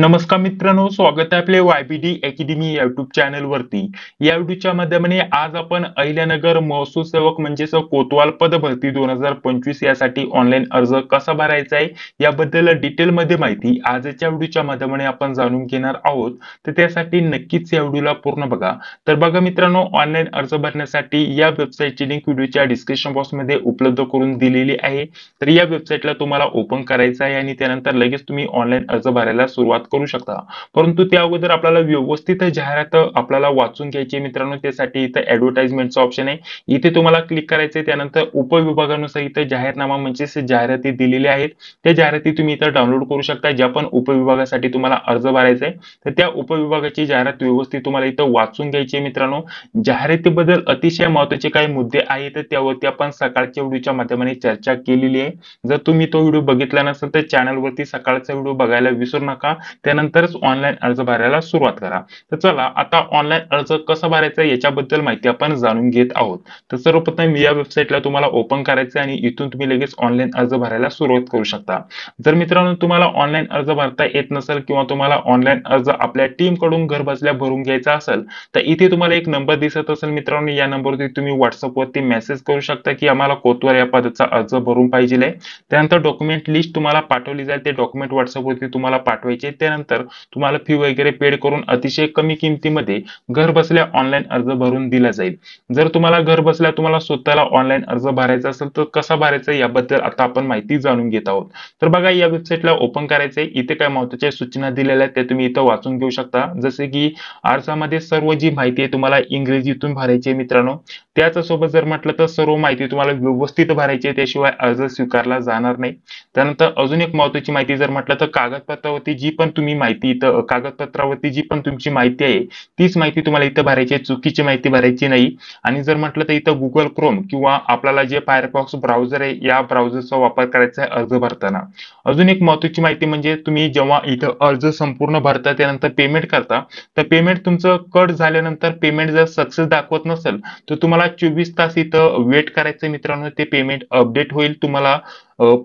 नमस्कार मित्रांनो, स्वागत आहे आपले YBD अकॅडमी युट्यूब चॅनल वरती. या व्हिडिओच्या माध्यमाने आज आपण अहिल्यानगर महसूल सेवक म्हणजेच कोतवाल पद भरती 2025 यासाठी ऑनलाईन अर्ज कसा भरायचा आहे याबद्दल डिटेल मध्ये माहिती आजच्या व्हिडिओच्या माध्यमाने आपण जाणून घेणार आहोत. तर त्यासाठी नक्कीच या व्हिडिओला पूर्ण बघा. तर बघा मित्रांनो, ऑनलाईन अर्ज भरण्यासाठी या वेबसाईटची लिंक व्हिडिओच्या डिस्क्रिप्शन बॉक्स मध्ये उपलब्ध करून दिलेली आहे. तर या वेबसाईटला तुम्हाला ओपन करायचं आहे आणि त्यानंतर लगेच तुम्ही ऑनलाईन अर्ज भरायला सुरुवात करू शकता. परंतु त्या अगोदर आपल्याला व्यवस्थित जाहिरात आपल्याला वाचून घ्यायची मित्रांनो. त्यासाठी इथे ऍडव्हर्टाइजमेंटचा ऑप्शन आहे, इथे तुम्हाला क्लिक करायचे. त्यानंतर उपविभागानुसार इथे जाहीरनामा म्हणजेच जाहिराती दिलेल्या आहेत. त्या जाहिराती तुम्ही इथे डाउनलोड करू शकता. ज्या पण उपविभागासाठी तुम्हाला अर्ज भरायचा आहे तर त्या उपविभागाची जाहिरात व्यवस्थित तुम्हाला इथं वाचून घ्यायची आहे मित्रांनो. जाहिरातीबद्दल अतिशय महत्त्वाचे काही मुद्दे आहेत त्यावरती आपण सकाळच्या व्हिडिओच्या माध्यमाने चर्चा केलेली आहे. जर तुम्ही तो व्हिडिओ बघितला नसेल तर चॅनलवरती सकाळचा व्हिडिओ बघायला विसरू नका. त्यानंतरच ऑनलाईन अर्ज भरायला सुरुवात करा. तर चला आता ऑनलाईन अर्ज कसा भरायचा याच्याबद्दल माहिती आपण जाणून घेत आहोत. तर सर्वप्रथम या वेबसाईटला तुम्हाला ओपन करायचं आणि इथून तुम्ही लगेच ऑनलाईन अर्ज भरायला सुरुवात करू शकता. जर मित्रांनो तुम्हाला ऑनलाईन अर्ज भरता येत नसेल किंवा तुम्हाला ऑनलाईन अर्ज आपल्या टीम कडून घर बसल्या भरून घ्यायचा असेल तर इथे तुम्हाला एक नंबर दिसत असेल मित्रांनो. या नंबरवरती तुम्ही व्हॉट्सअपवरती मेसेज करू शकता की आम्हाला कोतवाल या पदाचा अर्ज भरून पाहिजे आहे. त्यानंतर डॉक्युमेंट लिस्ट तुम्हाला पाठवली जाईल. ते डॉक्युमेंट व्हॉट्सअपवरती तुम्हाला पाठवायचे. त्यानंतर तुम्हाला फी वगैरे पेड करून अतिशय कमी किमतीमध्ये घर बसल्या ऑनलाईन अर्ज भरून दिला जाईल. जर तुम्हाला घर बसल्या तुम्हाला स्वतःला ऑनलाईन अर्ज भरायचा असेल तर कसा भरायचा याबद्दल आता आपण माहिती जाणून घेत आहोत. तर बघा या वेबसाईटला ओपन करायचंय. इथे काय महत्त्वाच्या सूचना दिलेल्या आहेत त्या तुम्ही इथं वाचून घेऊ शकता. जसे की अर्जामध्ये सर्व जी माहिती आहे तुम्हाला इंग्रजीतून भरायची आहे मित्रांनो. त्याच सोबत जर म्हटलं तर सर्व माहिती तुम्हाला व्यवस्थित भरायची आहे, त्याशिवाय अर्ज स्वीकारला जाणार नाही. त्यानंतर अजून एक महत्त्वाची माहिती जर म्हटलं तर कागदपत्रावरती जी पण तुम्ही माहिती इथं कागदपत्रावरती जी पण तुमची माहिती आहे तीच माहिती तुम्हाला इथं भरायची आहे, चुकीची माहिती भरायची नाही. आणि जर म्हटलं तर इथं गुगल क्रोम किंवा आपल्याला जे फायरफॉक्स ब्राउझर आहे या ब्राउझरचा वापर करायचा आहे अर्ज भरताना. अजून एक महत्त्वाची माहिती म्हणजे तुम्ही जेव्हा इथं अर्ज संपूर्ण भरता त्यानंतर पेमेंट करता तर पेमेंट तुमचं कट झाल्यानंतर पेमेंट जर सक्सेस दाखवत नसेल तर तुम्हाला 24 तास इथं वेट करायचं मित्रांनो. ते पेमेंट अपडेट होईल. तुम्हाला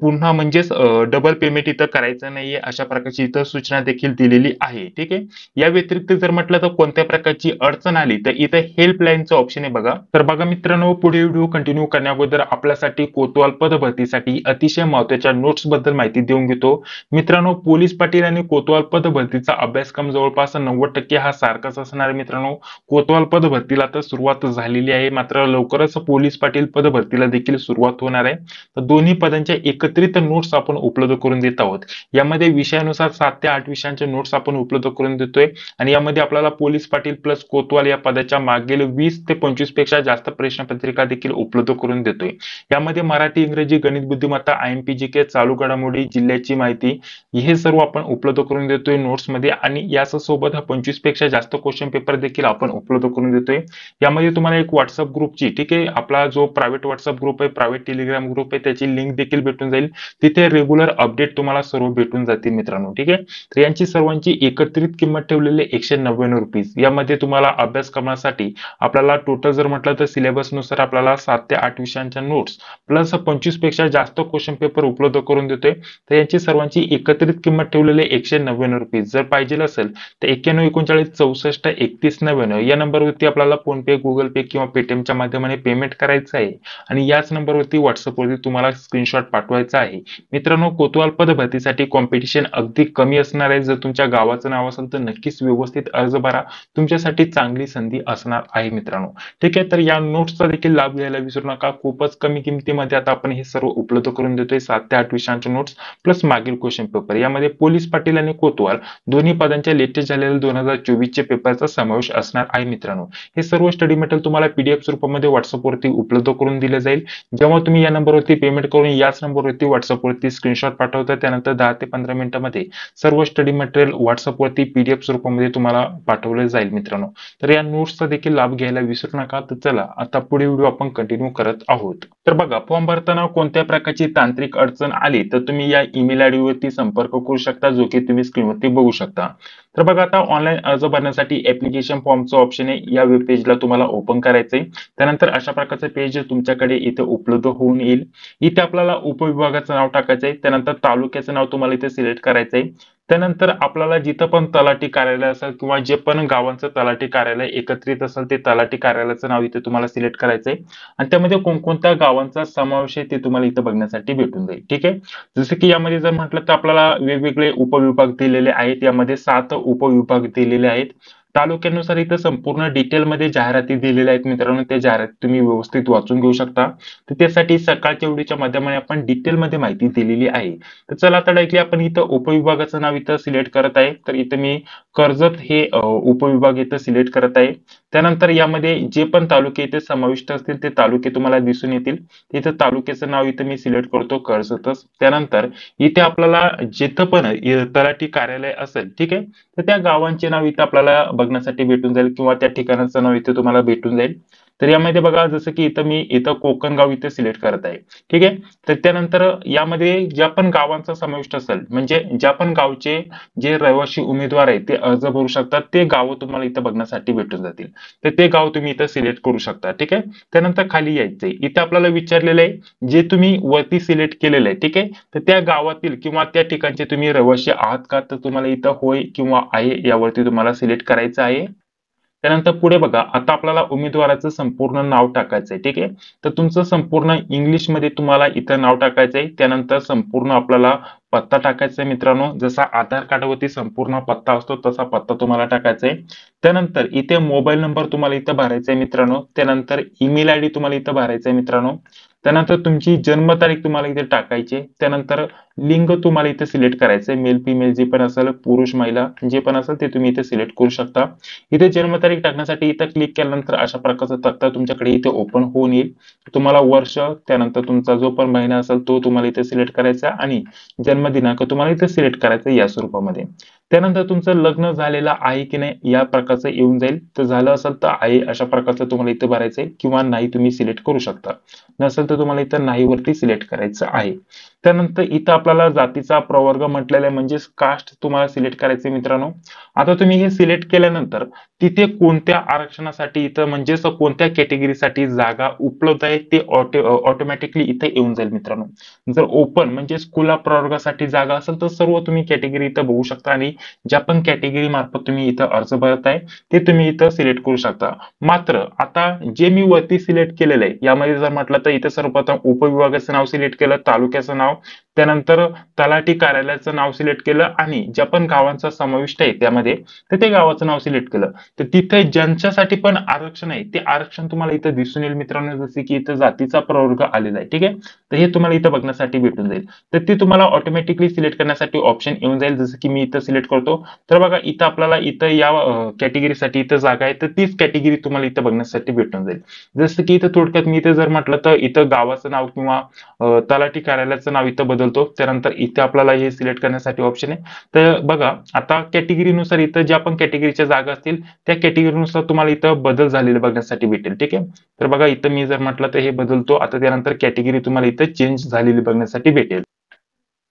पुन्हा म्हणजेच डबल पेमेंट इथं करायचं नाहीये अशा प्रकारची इथं सूचना देखील दिलेली आहे. ठीक आहे. या व्यतिरिक्त जर म्हटलं तर कोणत्या प्रकारची अडचण आली तर इथं हेल्पलाईनचं ऑप्शन आहे बघा. तर बघा मित्रांनो, पुढे व्हिडिओ कंटिन्यू करण्याअगोदर आपल्यासाठी कोतवाल पद भरतीसाठी अतिशय महत्त्वाच्या नोट्स बद्दल माहिती देऊन घेतो. मित्रांनो, पोलीस पाटील आणि कोतवाल पद भरतीचा अभ्यासक्रम जवळपास 90% हा सारखाच असणार आहे मित्रांनो. कोतवाल पद भरतीला तर सुरुवात झालेली आहे, मात्र लवकरच पोलीस पाटील पद भरतीला देखील सुरुवात होणार आहे. तर दोन्ही पदांच्या एकत्रित नोट्स आपण उपलब्ध करून देत आहोत. यामध्ये विषयानुसार 7 ते 8 विषयांचे नोट्स आपण उपलब्ध करून देतोय आणि यामध्ये आपल्याला पोलीस पाटील प्लस कोतवाल या पदाच्या मागील 20 ते 25 पेक्षा जास्त प्रश्नपत्रिका देखील उपलब्ध करून देतोय. यामध्ये मराठी, इंग्रजी, गणित बुद्धिमत्ता, IMPGK, चालू घडामोडी, जिल्ह्याची माहिती हे सर्व आपण उपलब्ध करून देतोय नोट्स मध्ये. आणि यासोबत 25 पेक्षा जास्त क्वेश्चन पेपर देखील आपण उपलब्ध करून देतोय. यामध्ये तुम्हाला एक व्हॉट्सअप ग्रुपची, ठीक आहे, आपला जो प्रायव्हेट व्हॉट्सअप ग्रुप आहे, प्रायव्हेट टेलिग्राम ग्रुप आहे, त्याची लिंक देखील भेटून जाईल. तिथे रेग्युलर अपडेट तुम्हाला सर्व भेटून जातील मित्रांनो. ठीक आहे. तर यांची सर्वांची एकत्रित किंमत ठेवलेली 199 रुपीज. यामध्ये तुम्हाला अभ्यासक्रमासाठी आपल्याला टोटल जर म्हटलं तर सिलेबस नुसार आपल्याला 7 ते 8 विषयांच्या नोट्स प्लस 25 पेक्षा जास्त क्वेश्चन पेपर उपलब्ध करून देतोय. तर यांची सर्वांची एकत्रित किंमत ठेवलेली 199 रुपीज. जर पाहिजे असेल तर 9139643199 या नंबरवरती आपल्याला फोन पे, गुगल पे किंवा पेटीएमच्या माध्यमाने पेमेंट करायचं आहे आणि याच नंबरवरती व्हॉट्सअपवरती तुम्हाला स्क्रीनशॉट पाठवायचा आहे. मित्रांनो, कोतवाल पद भरतीसाठी कॉम्पिटिशन अगदी कमी असणार आहे. जर तुमच्या गावाचं नाव असेल तर नक्कीच व्यवस्थित अर्ज भरा, तुमच्यासाठी चांगली संधी असणार आहे मित्रांनो. ठीक आहे. तर या नोट्सचा देखील लाभ घ्यायला विसरू नका. खूपच कमी किमतीमध्ये आता आपण हे सर्व उपलब्ध करून देतोय. 7 ते 8 विषयांचे नोट्स प्लस मागील क्वेश्चन पेपर. यामध्ये पोलीस पाटील आणि कोतवाल दोन्ही पदांच्या लेटेस्ट झालेल्या 2024 चे पेपरचा समावेश असणार आहे मित्रांनो. हे सर्व स्टडी मटेरियल तुम्हाला PDF स्वरूपामध्ये व्हॉट्सअपवरती उपलब्ध करून दिले जाईल. जेव्हा तुम्ही या नंबरवरती पेमेंट करून याच नंबरवरती व्हॉट्सअपवरती स्क्रीनशॉट पाठवता त्यानंतर 10 ते 15 मिनिटांमध्ये सर्व स्टडी मटेरियल व्हॉट्सअपवरती PDF स्वरूपामध्ये तुम्हाला पाठवले जाईल मित्रांनो. तर या नोट्सचा देखील लाभ घ्यायला विसरू नका. तर चला आता पुढे व्हिडिओ आपण कंटिन्यू करत आहोत. तर बघा, फॉर्म भरताना कोणत्या प्रकारची तांत्रिक अडचण आली तर तुम्ही या ईमेल आयडी वरती संपर्क करू शकता, जो की तुम्ही स्क्रीनवरती बघू शकता. तर बघा, आता ऑनलाईन अर्ज भरण्यासाठी ऍप्लिकेशन फॉर्मचं ऑप्शन आहे. या वेब पेजला तुम्हाला ओपन करायचंय. त्यानंतर अशा प्रकारचं पेज तुमच्याकडे इथे उपलब्ध होऊन येईल. इथे आपल्याला उपविभागाचं नाव टाकायचंय. त्यानंतर तालुक्याचं नाव तुम्हाला इथे सिलेक्ट करायचंय. त्यानंतर आपल्याला जिथं पण तलाठी कार्यालय असेल किंवा जे पण गावांचं तलाठी कार्यालय एकत्रित असेल ते तलाठी कार्यालयाचं नाव इथे तुम्हाला सिलेक्ट करायचंय आणि त्यामध्ये कोणकोणत्या गावांचा समावेश आहे ते तुम्हाला इथं बघण्यासाठी भेटून जाईल. ठीक आहे. जसं की यामध्ये जर म्हटलं तर आपल्याला वेगवेगळे उपविभाग दिलेले आहेत. यामध्ये 7 उपविभाग दिलेले आहेत. तालुक्यानुसार इथं संपूर्ण डिटेलमध्ये जाहिराती दिलेल्या आहेत मित्रांनो. त्या जाहिराती तुम्ही व्यवस्थित वाचून घेऊ शकता. तर त्यासाठी सकाळच्या व्हिडिओच्या माध्यमाने आपण डिटेलमध्ये माहिती दिलेली आहे. तर चला आता डायरेक्टली आपण इथं उपविभागाचं नाव इथं सिलेक्ट करत आहे. तर इथं मी कर्जत हे उपविभाग इथं सिलेक्ट करत आहे. त्यानंतर यामध्ये जे पण तालुके इथे समाविष्ट असतील ते तालुके तुम्हाला दिसून येतील. इथं तालुक्याचं नाव इथं मी सिलेक्ट करतो कर्जतच. त्यानंतर इथे आपल्याला जिथं पण तलाठी कार्यालय असेल ठीक आहे, तर त्या गावांचे नाव इथं आपल्याला बघण्यासाठी भेटून जाईल किंवा त्या ठिकाणाचं नाव इथे तुम्हाला भेटून जाईल. तर यामध्ये बघा जसं की इथं मी कोकणगाव इथे सिलेक्ट करत आहे. ठीक आहे. तर त्यानंतर यामध्ये ज्या पण गावांचा समाविष्ट असेल म्हणजे ज्या पण गावचे जे रहिवासी उमेदवार आहेत ते अर्ज भरू शकतात ते गाव तुम्हाला इथं बघण्यासाठी भेटून जातील. तर ते गाव तुम्ही इथं सिलेक्ट करू शकता. ठीक आहे. त्यानंतर खाली यायचंय. इथे आपल्याला विचारलेलं आहे जे तुम्ही वरती सिलेक्ट केलेलं आहे ठीक आहे, तर त्या गावातील किंवा त्या ठिकाणचे तुम्ही रहिवासी आहात का, तर तुम्हाला इथं होय किंवा आहे यावरती तुम्हाला सिलेक्ट करायचं आहे. त्यानंतर पुढे बघा आता आपल्याला उमेदवाराचं संपूर्ण नाव टाकायचंय. ठीक आहे. तर तुमचं संपूर्ण इंग्लिशमध्ये तुम्हाला इथं नाव टाकायचंय. त्यानंतर संपूर्ण आपल्याला पत्ता टाकायचा आहे मित्रांनो. जसा आधार कार्डवरती संपूर्ण पत्ता असतो तसा पत्ता तुम्हाला टाकायचा आहे. त्यानंतर इथे मोबाईल नंबर तुम्हाला इथं भरायचा आहे मित्रांनो. त्यानंतर ईमेल आयडी तुम्हाला इथं भरायचा आहे मित्रांनो. त्यानंतर तुमची जन्मतारीख तुम्हाला इथे टाकायची आहे. त्यानंतर लिंग तुम्हाला इथे सिलेक्ट करायचं आहे. मेल फिमेल जे पण असेल पुरुष महिला जे पण असेल ते तुम्ही इथे सिलेक्ट करू शकता. इथे जन्मतारीख टाकण्यासाठी इथं क्लिक केल्यानंतर अशा प्रकारचा तक्ता तुमच्याकडे इथे ओपन होऊन येईल. तुम्हाला वर्ष त्यानंतर तुमचा जो पण महिना असेल तो तुम्हाला इथे सिलेक्ट करायचा आणि जन्मदिनांक तुम्हाला इथे सिलेक्ट करायचा या स्वरूपामध्ये. त्यानंतर तुमचं लग्न झालेलं आहे की नाही या प्रकारचं येऊन जाईल. तर झालं असेल तर आहे अशा प्रकारचं तुम्हाला इथे भरायचंय किंवा नाही तुम्ही सिलेक्ट करू शकता. नसेल तर तुम्हाला इथं नाही वरती सिलेक्ट करायचं आहे. त्यानंतर इथं आपल्याला जातीचा प्रवर्ग म्हटलेला आहे म्हणजेच कास्ट तुम्हाला सिलेक्ट करायचे मित्रांनो. आता तुम्ही हे सिलेक्ट केल्यानंतर तिथे कोणत्या आरक्षणासाठी इथं म्हणजेच कोणत्या कॅटेगरीसाठी जागा उपलब्ध आहे ते ऑटोमॅटिकली इथे येऊन जाईल मित्रांनो. जर ओपन म्हणजे खुला प्रवर्गासाठी जागा असेल तर सर्व तुम्ही कॅटेगरी इथं बघू शकता आणि ज्या पण कॅटेगरी मार्फत तुम्ही इथं अर्ज भरत आहे ते तुम्ही इथं सिलेक्ट करू शकता. मात्र आता जे मी वरती सिलेक्ट केलेलं आहे यामध्ये जर म्हटलं तर इथं सर्वप्रथम उपविभागाचं नाव सिलेक्ट केलं, तालुक्याचं नाव, त्यानंतर तलाठी कार्यालयाचं नाव सिलेक्ट केलं आणि ज्या पण गावांचा समाविष्ट आहे त्यामध्ये तर ते गावाचं नाव सिलेक्ट केलं. तर तिथे ज्यांच्यासाठी पण आरक्षण आहे ते आरक्षण तुम्हाला इथं दिसून येईल मित्रांनो. जसे की इथं जातीचा प्रवर्ग आलेला आहे. ठीक आहे. तर हे तुम्हाला इथं बघण्यासाठी भेटून जाईल. तर ते तुम्हाला ऑटोमॅटिकली सिलेक्ट करण्यासाठी ऑप्शन येऊन जाईल. जसं की मी इथं सिलेक्ट करतो. तर बघा इथं आपल्याला इथं या कॅटेगरीसाठी इथं जागा आहे तर तीच कॅटेगरी तुम्हाला इथं बघण्यासाठी भेटून जाईल. जसं की इथं थोडक्यात मी इथं जर म्हटलं तर इथं गावाचं नाव किंवा तलाठी कार्यालयाचं नाव इथं बदलतो. त्यानंतर इथे आपल्याला हे सिलेक्ट करण्यासाठी ऑप्शन आहे. तर बघा आता कॅटेगरीनुसार इथं ज्या पण कॅटेगरीच्या जागा असतील त्या कॅटेगरीनुसार तुम्हाला इथं बदल झालेले बघण्यासाठी भेटेल. ठीक आहे. तर बघा इथं मी जर म्हटलं तर हे बदलतो. आता त्यानंतर कॅटेगरी तुम्हाला इथं चेंज झालेली बघण्यासाठी भेटेल.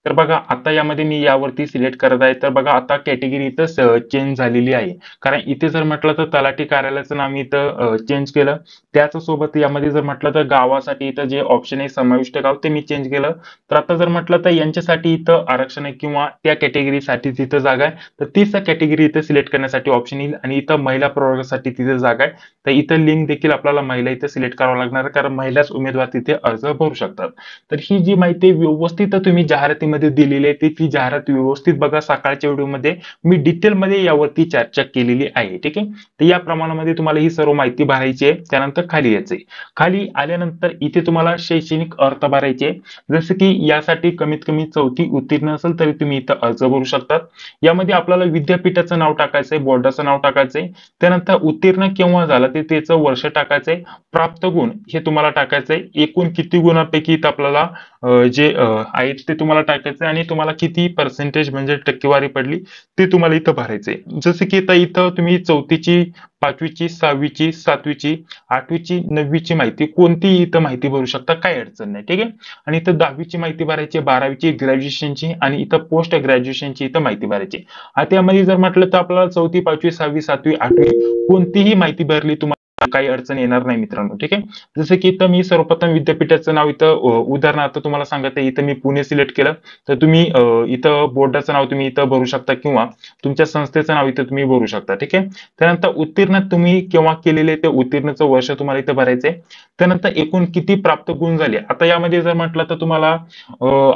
तर बघा आता यामध्ये मी यावरती सिलेक्ट करत आहे. तर बघा आता कॅटेगरी इथं चेंज झालेली आहे. कारण इथे जर म्हटलं तर तलाठी कार्यालयाचं नाव मी इथं चेंज केलं. त्याच सोबत यामध्ये जर म्हटलं तर गावासाठी इथं जे ऑप्शन आहे समाविष्ट गाव ते मी चेंज केलं. तर आता जर म्हटलं तर यांच्यासाठी इथं आरक्षण आहे किंवा त्या कॅटेगरीसाठी तिथं जागा आहे तर तीच कॅटेगरी इथं सिलेक्ट करण्यासाठी ऑप्शन येईल आणि इथं महिला प्रवर्गासाठी तिथे जागा आहे. तर इथं लिंक देखील आपल्याला महिला इथं सिलेक्ट करावं लागणार आहे कारण महिलाच उमेदवार तिथे अर्ज भरू शकतात. तर ही जी माहिती व्यवस्थित तुम्ही जाहिरातीमध्ये दिलेली आहे ती जाहिरात व्यवस्थित बघा. सकाळच्या व्हिडिओमध्ये मी डिटेलमध्ये यावरती चर्चा केलेली आहे. ठीक आहे. तर या प्रमाणामध्ये तुम्हाला ही सर्व माहिती भरायची आहे. त्यानंतर खाली यायचंय. खाली आल्यानंतर इथे तुम्हाला शैक्षणिक अर्थ भरायचे. जसं की यासाठी कमीत कमी 4थी उत्तीर्ण असेल तरी तुम्ही इथं अर्ज भरू शकतात. यामध्ये आपल्याला विद्यापीठाचं नाव टाकायचंय, बोर्डाचं नाव टाकायचंय, त्यानंतर उत्तीर्ण केव्हा झालं ते त्याचं वर्ष टाकायचंय, प्राप्त गुण हे तुम्हाला टाकायचंय, एकूण किती गुणांपैकी इथं आपल्याला जे आहेत ते तुम्हाला टाकायचंय आणि तुम्हाला किती पर्सेंटेज म्हणजे टक्केवारी पडली ते तुम्हाला इथं भरायचंय. जसं की इथं तुम्ही 4थीची, 5वीची, 6वीची, 7वीची, 8वीची, 9वीची माहिती कोणतीही इथं माहिती भरू शकता, काही अडचण नाही. ठीक आहे. आणि इथं 10वीची माहिती भरायची, 12वीची, ग्रॅज्युएशनची आणि इथं पोस्ट ग्रॅज्युएशनची इथं माहिती भरायची. आता यामध्ये जर म्हटलं तर आपल्याला 4थी, 5वी, 6वी, 7वी, 8वी कोणतीही माहिती भरली तुम्हाला काही अडचण येणार नाही मित्रांनो. ठीक आहे. जसं की इथं मी सर्वप्रथम विद्यापीठाचं नाव इथं उदाहरणार्थ तुम्हाला सांगत आहे, इथं मी पुणे सिलेक्ट केलं, तर तुम्ही इथं बोर्डाचं नाव तुम्ही इथं भरू शकता किंवा तुमच्या संस्थेचं नाव इथं तुम्ही भरू शकता. ठीक आहे. त्यानंतर उत्तीर्ण तुम्ही केव्हा केलेले ते उत्तीर्णचं वर्ष तुम्हाला इथं भरायचंय. त्यानंतर एकूण किती प्राप्त गुण झाले. आता यामध्ये जर म्हटलं तर तुम्हाला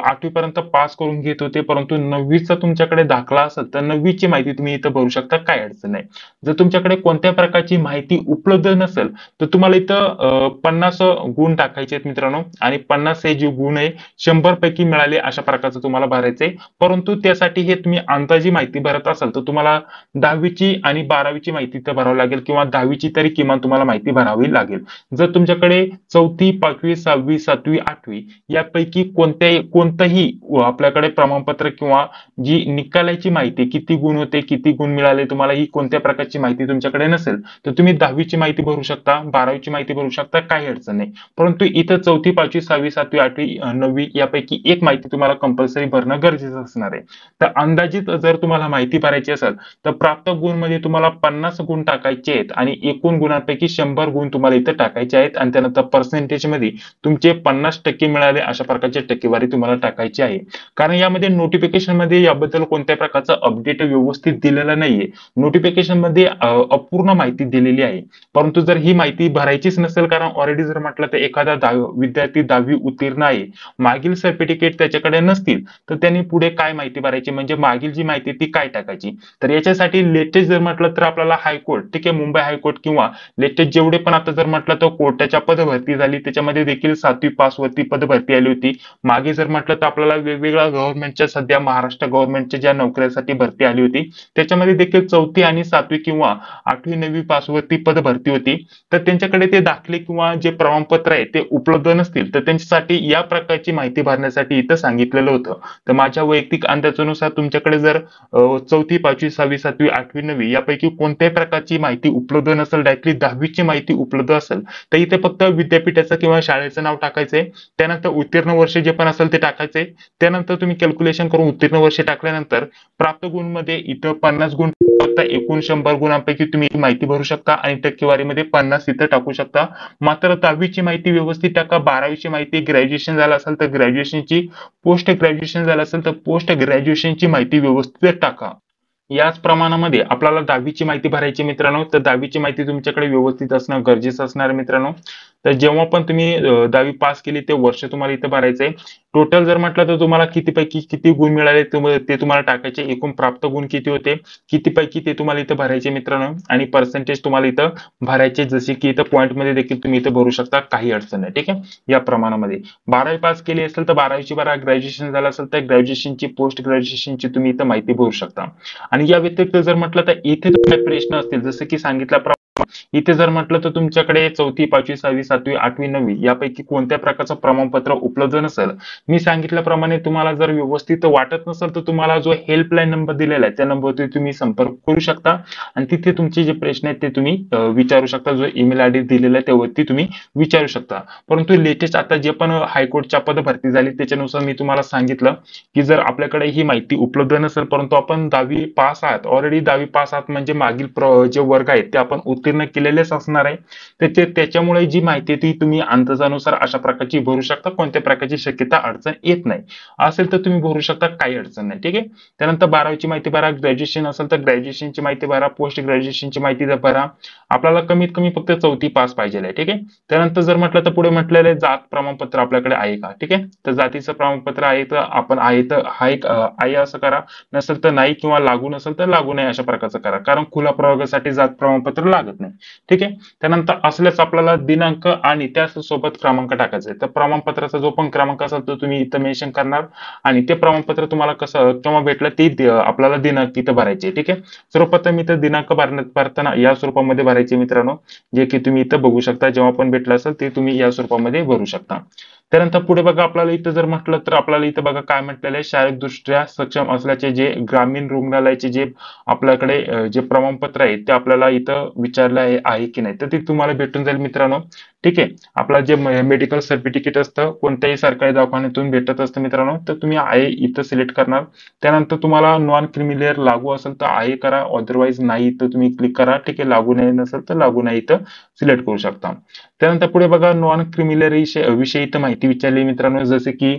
8वी पर्यंत पास करून घेत होते, परंतु 9वीचा तुमच्याकडे दाखला असेल तर 9वीची माहिती तुम्ही इथं भरू शकता, काय अडचण नाही. जर तुमच्याकडे कोणत्या प्रकारची माहिती उपलब्ध नसेल तर तुम्हाला इथं 50 गुण टाकायचे आहेत मित्रांनो, आणि 50 हे जे गुण आहे 100 पैकी मिळाले अशा प्रकारचं तुम्हाला भरायचंय. परंतु त्यासाठी हे तुम्ही अंदाजी माहिती भरत असाल तर तुम्हाला 10वीची आणि 12वीची माहिती इथं भरावी लागेल, किंवा 10वीची तरी किमान तुम्हाला माहिती भरावी लागेल. जर तुमच्याकडे 4थी, 5वी, 6वी, 7वी, 8वी यापैकी कोणतंही आपल्याकडे प्रमाणपत्र किंवा जी निकालाची माहिती किती गुण होते, किती गुण मिळाले तुम्हाला, ही कोणत्या प्रकारची माहिती तुमच्याकडे नसेल तर तुम्ही 10वीची माहिती भरू शकता, 12वीची माहिती भरू शकता, काही अडचण नाही. परंतु इथं 4थी, 5वी, 6वी, 7वी, 8वी, 9वी यापैकी एक माहिती तुम्हाला कंपल्सरी भरणं गरजेचं असणार आहे. तर अंदाजित जर तुम्हाला माहिती भरायची असेल तर प्राप्त गुण मध्ये तुम्हाला 50 गुण टाकायचे आहेत आणि एकूण गुणांपैकी 100 गुण तुम्हाला इथं टाकायचे आहेत, आणि त्यानंतर पर्सेंटेज मध्ये तुमचे 50% मिळाले अशा प्रकारची टक्केवारी तुम्हाला टाकायची आहे. कारण यामध्ये नोटिफिकेशन मध्ये याबद्दल कोणत्या प्रकारचं अपडेट व्यवस्थित दिलेलं नाहीये. नोटिफिकेशन मध्ये अपूर्ण माहिती दिलेली आहे. परंतु जर ही माहिती भरायचीच नसेल, कारण ऑलरेडी जर म्हटलं तर एखादा विद्यार्थी 10वी उत्तीर्ण आहे, मागील सर्टिफिकेट त्याच्याकडे नसतील तर त्यांनी पुढे काय माहिती भरायची, म्हणजे मागील जी माहिती ती काय टाकायची. तर याच्यासाठी लेटेस्ट जर म्हटलं तर आपल्याला हायकोर्ट, ठीक आहे, मुंबई हायकोर्ट किंवा लेटेस्ट जेवढे पण आता जर म्हटलं तर कोर्टाच्या पदभरती झाली त्याच्यामध्ये देखील 7वी पास वरती पदभरती आली होती. मागे जर म्हटलं तर आपल्याला वेगवेगळ्या गव्हर्नमेंटच्या सध्या महाराष्ट्र गव्हर्नमेंटच्या ज्या नोकऱ्यासाठी भरती आली होती त्याच्यामध्ये देखील 4थी आणि 7वी किंवा 8वी 9वी पास वरती पदभरती होती. तर त्यांच्याकडे ते दाखले किंवा जे प्रमाणपत्र आहे ते उपलब्ध नसतील तर त्यांच्यासाठी या प्रकारची माहिती भरण्यासाठी इथं सांगितलेलं होतं. तर माझ्या वैयक्तिक अंदाजानुसार तुमच्याकडे जर 4थी, 5वी, 6वी, 7वी, 8वी, 9वी यापैकी कोणत्याही प्रकारची माहिती उपलब्ध नसेल, डायरेक्टली 10वीची माहिती उपलब्ध असेल तर इथे फक्त विद्यापीठाचं किंवा शाळेचं नाव टाकायचंय. त्यानंतर उत्तीर्ण वर्ष जे पण असेल ते टाकायचंय. त्यानंतर तुम्ही कॅल्क्युलेशन करून उत्तीर्ण वर्ष टाकल्यानंतर प्राप्त गुण मध्ये इथं 50 गुण एकूण 100 गुणांपैकी तुम्ही माहिती भरू शकता आणि टक्केवारीमध्ये 50 इथं टाकू शकता. मात्र 10वीची माहिती व्यवस्थित टाका. 12वीची माहिती, ग्रॅज्युएशन झालं असेल तर ग्रॅज्युएशनची, पोस्ट ग्रॅज्युएशन झालं असेल तर पोस्ट ग्रॅज्युएशनची माहिती व्यवस्थित टाका. याच प्रमाणामध्ये आपल्याला 10वीची माहिती भरायची मित्रांनो, तर 10वीची माहिती तुमच्याकडे व्यवस्थित असणं गरजेचं असणार मित्रांनो. तर जेव्हा पण तुम्ही 10वी पास केली ते वर्ष तुम्हाला इथं भरायचंय. टोटल जर म्हटलं तर तुम्हाला किती पैकी किती गुण मिळाले ते तुम्हाला टाकायचे. एकूण प्राप्त गुण किती होते, किती पैकी ते तुम्हाला इथं भरायचे मित्रांनो, आणि पर्सेंटेज तुम्हाला इथं भरायचे, जसे की इथं पॉईंट मध्ये देखील तुम्ही इथं भरू शकता, काही अडचण नाही. ठीक आहे. या प्रमाणामध्ये 12वी पास केली असेल तर 12वीची भरा, ग्रॅज्युएशन झालं असेल तर ग्रॅज्युएशनची, पोस्ट ग्रॅज्युएशनची तुम्ही इथं माहिती भरू शकता. आणि या व्यतिरिक्त जर म्हटलं तर इथे तुम्हाला प्रश्न असतील, जसं की सांगितल्याप्रमाणे इथे जर म्हटलं तर तुमच्याकडे 4थी, 5वी, 6वी, 7वी, 8वी, 9वी यापैकी कोणत्या प्रकारचं प्रमाणपत्र उपलब्ध नसेल, मी सांगितल्याप्रमाणे तुम्हाला जर व्यवस्थित वाटत नसेल तर तुम्हाला जो हेल्पलाईन नंबर दिलेला आहे त्या नंबरवरती तुम्ही संपर्क करू शकता आणि तिथे तुमचे जे प्रश्न आहेत ते तुम्ही विचारू शकता. जो ईमेल आयडी दिलेला आहे त्यावरती तुम्ही विचारू शकता. परंतु लेटेस्ट आता जे पण हायकोर्टच्या पद भरती झाली त्याच्यानुसार मी तुम्हाला सांगितलं की जर आपल्याकडे ही माहिती उपलब्ध नसेल, परंतु आपण 10वी पास आहात, ऑलरेडी 10वी पास आहात म्हणजे मागील जे वर्ग आहेत ते आपण उत्तीर्ण केलेलेच असणार आहे, तर त्याच्यामुळे जी माहिती ती तुम्ही अंदाजानुसार अशा प्रकारची भरू शकता. कोणत्या प्रकारची शक्यता अडचण येत नाही असेल तर तुम्ही भरू शकता, काही अडचण नाही. ठीक आहे. त्यानंतर 12वीची माहिती भरा, ग्रॅज्युएशन असेल तर ग्रॅज्युएशनची माहिती भरा, पोस्ट ग्रॅज्युएशनची माहिती भरा. आपल्याला कमीत कमी फक्त 4थी पास पाहिजे आहे. ठीक आहे. त्यानंतर जर म्हटलं तर पुढे म्हटलेलं आहे जात प्रमाणपत्र आपल्याकडे आहे का. ठीक आहे. तर जातीचं प्रमाणपत्र आहे तर आपण आहे तर आहे असं करा, नसेल तर नाही, किंवा लागू नसेल तर लागू नाही अशा प्रकारचं करा, कारण खुल्या प्रवर्गासाठी जात प्रमाणपत्र लागत नाही. ठीक आहे. त्यानंतर असल्यास आपल्याला दिनांक आणि त्यासोबत क्रमांक टाकायचा आहे. तर प्रमाणपत्राचा जो पण क्रमांक असेल तो तुम्ही इथं मेन्शन करणार आणि ते प्रमाणपत्र तुम्हाला कसं केव्हा भेटलं ते आपल्याला दिनांक इथं भरायचे. ठीक आहे. सर्वप्रथम इथं दिनांक भरताना या स्वरूपामध्ये भरायचे मित्रांनो, जे की तुम्ही इथं बघू शकता. जेव्हा पण भेटलं असेल ते तुम्ही या स्वरूपामध्ये भरू शकता. त्यानंतर पुढे बघा आपल्याला इथं जर म्हटलं तर आपल्याला इथं बघा काय म्हटलेलं आहे, शारीरिकदृष्ट्या सक्षम असल्याचे जे ग्रामीण रुग्णालयाचे जे आपल्याकडे जे प्रमाणपत्र आहे ते आपल्याला इथं विचारलं आहे की नाही, तर ते तुम्हाला भेटून जाईल मित्रांनो. ठीक आहे. आपलं जे मेडिकल सर्टिफिकेट असतं कोणत्याही सरकारी दवाखान्यातून भेटत असतं मित्रांनो, तर तुम्ही आहे इथं सिलेक्ट करणार. त्यानंतर तुम्हाला नॉन क्रिमिलेअर लागू असेल तर आहे करा, अदरवाईज नाही तर तुम्ही क्लिक करा. ठीक आहे. लागू नाही नसेल तर लागू नाही इथं सिलेक्ट करू शकता. त्यानंतर पुढे बघा नॉन क्रिमिलेअर विषयी इथं माहिती विचारली मित्रांनो, जसे की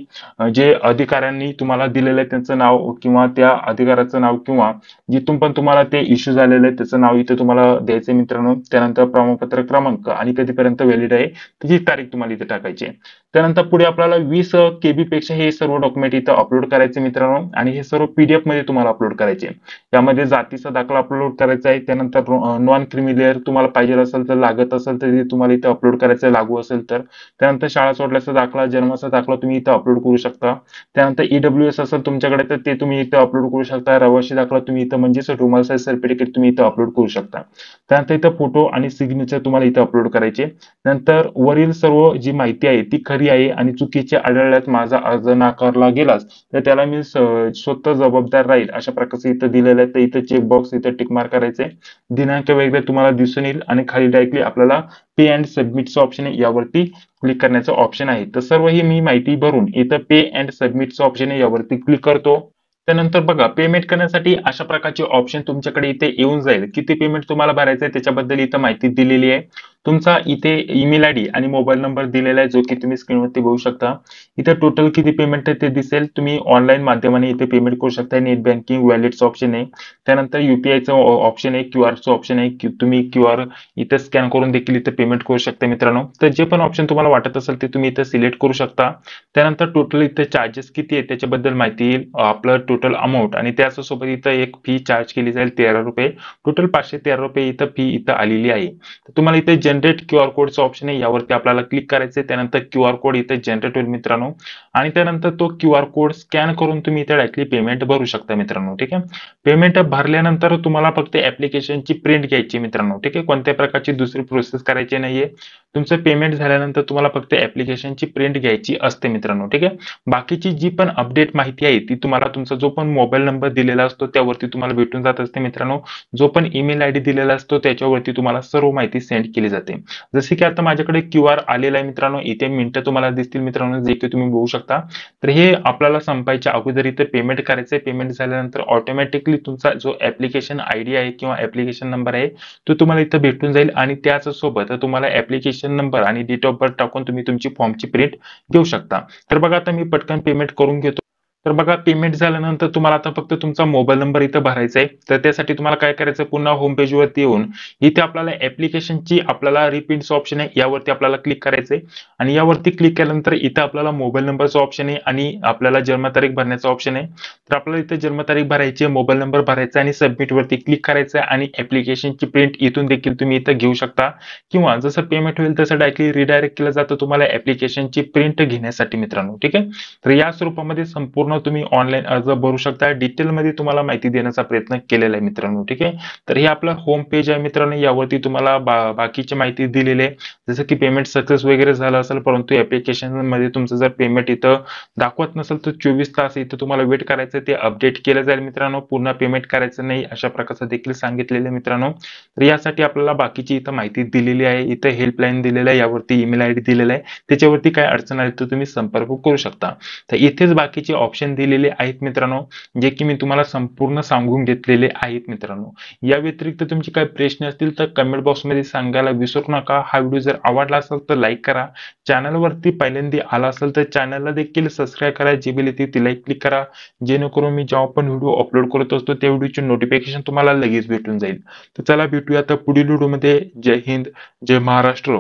जे अधिकाऱ्यांनी तुम्हाला दिलेलं आहे त्यांचं नाव किंवा त्या अधिकाऱ्याचं नाव किंवा जिथून पण तुम्हाला ते इश्यू झालेलं आहे त्याचं नाव इथे तुम्हाला द्यायचं मित्रांनो. त्यानंतर प्रमाणपत्र क्रमांक आणि कधीपर्यंत व्हॅलिड आहे त्याची तारीख तुम्हाला इथे टाकायची आहे. त्यानंतर पुढे आपल्याला 20 KB पेक्षा हे सर्व डॉक्युमेंट इथं अपलोड करायचे मित्रांनो आणि हे सर्व PDF मध्ये तुम्हाला अपलोड करायचे. यामध्ये जातीचा दाखला अपलोड करायचा आहे. त्यानंतर नॉन क्रिमिलेअर तुम्हाला पाहिजे असेल तर लागत असेल तर तुम्हाला इथे अपलोड करायचं आहे, लागू असेल तर. त्यानंतर शाळा सोडल्याचा दाखला, जन्माचा दाखला तुम्ही इथं अपलोड करू शकता. त्यानंतर EWS असेल तुमच्याकडे तर ते तुम्ही इथं अपलोड करू शकता. रहिवासी दाखला तुम्ही इथं म्हणजेच डोमेसाइल सर्टिफिकेट तुम्ही इथं अपलोड करू शकता. त्यानंतर इथं फोटो आणि सिग्नेचर तुम्हाला इथं अपलोड करायचे. नंतर वरील सर्व जी माहिती आहे ती खरी आहे आणि चुकीचे आढळल्यास माझा अर्ज नाकारला गेलास तर त्याला मी स्वतः जबाबदार राहील अशा प्रकारचे इथं दिलेलं आहे. तर इथं चेकबॉक्स इथं टिक मार्क करायचे. दिनांक वगैरे तुम्हाला दिसून येईल आणि खाली डायरेक्टली आपल्याला पे अँड सबमिटचं ऑप्शन आहे यावरती क्लिक करण्याचं ऑप्शन आहे. तर सर्व ही मी माहिती भरून इथं पे अँड सबमिटचं ऑप्शन आहे यावरती क्लिक करतो. त्यानंतर बघा पेमेंट करण्यासाठी अशा प्रकारचे ऑप्शन तुमच्याकडे इथे येऊन जाईल. किती पेमेंट तुम्हाला भरायचं आहे त्याच्याबद्दल इथं माहिती दिलेली आहे. तुमचा इथे ईमेल आयडी आणि मोबाईल नंबर दिलेला आहे जो की तुम्ही स्क्रीनवरती बघू शकता. इथे टोटल किती पेमेंट आहे ते दिसेल. तुम्ही ऑनलाईन माध्यमाने इथे पेमेंट करू शकता. नेट बँकिंग वॅलेटचं ऑप्शन आहे. त्यानंतर UPIचं ऑप्शन आहे, QRचं ऑप्शन आहे. तुम्ही QR इथे स्कॅन करून देखील इथे पेमेंट करू शकता मित्रांनो. तर जे पण ऑप्शन तुम्हाला वाटत असेल ते तुम्ही इथे सिलेक्ट करू शकता. त्यानंतर टोटल इथे चार्जेस किती आहे त्याच्याबद्दल माहिती येईल. आपलं टोटल अमाऊंट आणि त्याच्यासोबत इथं एक फी चार्ज केली जाईल ₹13. टोटल ₹513 इथं फी इथं आलेली आहे. तर तुम्हाला इथे जनरेट QR कोडचं ऑप्शन आहे यावरती आपल्याला क्लिक करायचं आहे. त्यानंतर QR कोड इथे जनरेट होईल मित्रांनो आणि त्यानंतर तो QR कोड स्कॅन करून तुम्ही इथे डायरेक्टली पेमेंट भरू शकता मित्रांनो. ठीक आहे. पेमेंट भरल्यानंतर तुम्हाला फक्त ऍप्लिकेशनची प्रिंट घ्यायची मित्रांनो. ठीक आहे. कोणत्या प्रकारची दुसरी प्रोसेस करायची नाहीये. तुमचं पेमेंट झाल्यानंतर तुम्हाला फक्त ऍप्लिकेशनची प्रिंट घ्यायची असते मित्रांनो. ठीक आहे. बाकीची जी पण अपडेट माहिती आहे ती तुम्हाला तुमचा जो पण मोबाईल नंबर दिलेला असतो त्यावरती तुम्हाला भेटून जात असते मित्रांनो. जो पण ईमेल आयडी दिलेला असतो त्याच्यावरती तुम्हाला सर्व माहिती सेंड केली जाते. जसे की आता माझ्याकडे QR आलेला आहे मित्रांनो. इथे मिनिटं तुम्हाला दिसतील मित्रांनो जे की तुम्ही बघू शकता. तर हे आपल्याला संपायच्या अगोदर इथे पेमेंट करायचंय. पेमेंट झाल्यानंतर ऑटोमॅटिकली तुमचा जो ऍप्लिकेशन आयडी आहे किंवा ऍप्लिकेशन नंबर आहे तो तुम्हाला इथं भेटून जाईल आणि त्याच सोबत तुम्हाला ऍप्लिकेशन नंबर आणि डेट ऑफ बर्थ टाकून तुम्ही तुमची फॉर्मची प्रिंट घेऊ शकता. तर बघा आता मी पटकन पेमेंट करून घेतो. तर बघा पेमेंट झाल्यानंतर तुम्हाला आता फक्त तुमचा मोबाईल नंबर इथं भरायचा आहे. तर त्यासाठी तुम्हाला काय करायचं पुन्हा होम पेज वरती येऊन इथे आपल्याला ऍप्लिकेशनची आपल्याला रिपीटचं ऑप्शन आहे यावरती आपल्याला क्लिक करायचंय आणि यावरती क्लिक केल्यानंतर इथं आपल्याला मोबाईल नंबरचं ऑप्शन आहे आणि आपल्याला जन्मतारीख भरण्याचं ऑप्शन आहे. तर आपल्याला इथे जन्मतारीख भरायची आहे, मोबाईल नंबर भरायचा आणि सबमिट वरती क्लिक करायचं आणि ऍप्लिकेशनची प्रिंट इथून देखील तुम्ही इथं घेऊ शकता किंवा जसं पेमेंट होईल तसं डायरेक्टली रिडायरेक्ट केलं जातं तुम्हाला ऍप्लिकेशनची प्रिंट घेण्यासाठी मित्रांनो. ठीक आहे. तर या स्वरूपामध्ये संपूर्ण तुम्ही ऑनलाईन अर्ज भरू शकता. डिटेलमध्ये तुम्हाला माहिती देण्याचा प्रयत्न केलेला आहे मित्रांनो. ठीक आहे. तर हे आपलं होम पेज आहे मित्रांनो. यावरती तुम्हाला बाकीची माहिती दिलेली आहे. जसं की पेमेंट सक्सेस वगैरे झालं असेल परंतु ऍप्लिकेशन मध्ये तुमचं जर पेमेंट इथं दाखवत नसेल तर 24 तास इथं तुम्हाला वेट करायचं. ते अपडेट केलं जाईल मित्रांनो. पूर्ण पेमेंट करायचं नाही अशा प्रकारचं देखील सांगितलेलं आहे मित्रांनो. तर यासाठी आपल्याला बाकीची इथं माहिती दिलेली आहे. इथं हेल्पलाईन दिलेलं आहे, यावरती ईमेल आयडी दिलेला आहे. त्याच्यावरती काय अडचण आली तर तुम्ही संपर्क करू शकता. तर इथेच बाकीचे ऑप्शन दिलेले आहेत मित्रांनो जे की मी तुम्हाला संपूर्ण सांगून घेतलेले आहेत मित्रांनो. या व्यतिरिक्त तुमचे काही प्रश्न असतील तर कमेंट बॉक्समध्ये सांगायला विसरू नका. हा व्हिडिओ जर आवडला असेल तर लाईक करा. चॅनलवरती पहिल्यांदा आला असेल तर चॅनलला देखील सबस्क्राईब करा. जी बेल येते ती लाईक क्लिक करा जेणेकरून मी जेव्हा पण व्हिडिओ अपलोड करत असतो त्या व्हिडिओचे नोटिफिकेशन तुम्हाला लगेच भेटून जाईल. तर चला भेटूया आता पुढील व्हिडिओमध्ये. जय हिंद, जय महाराष्ट्र.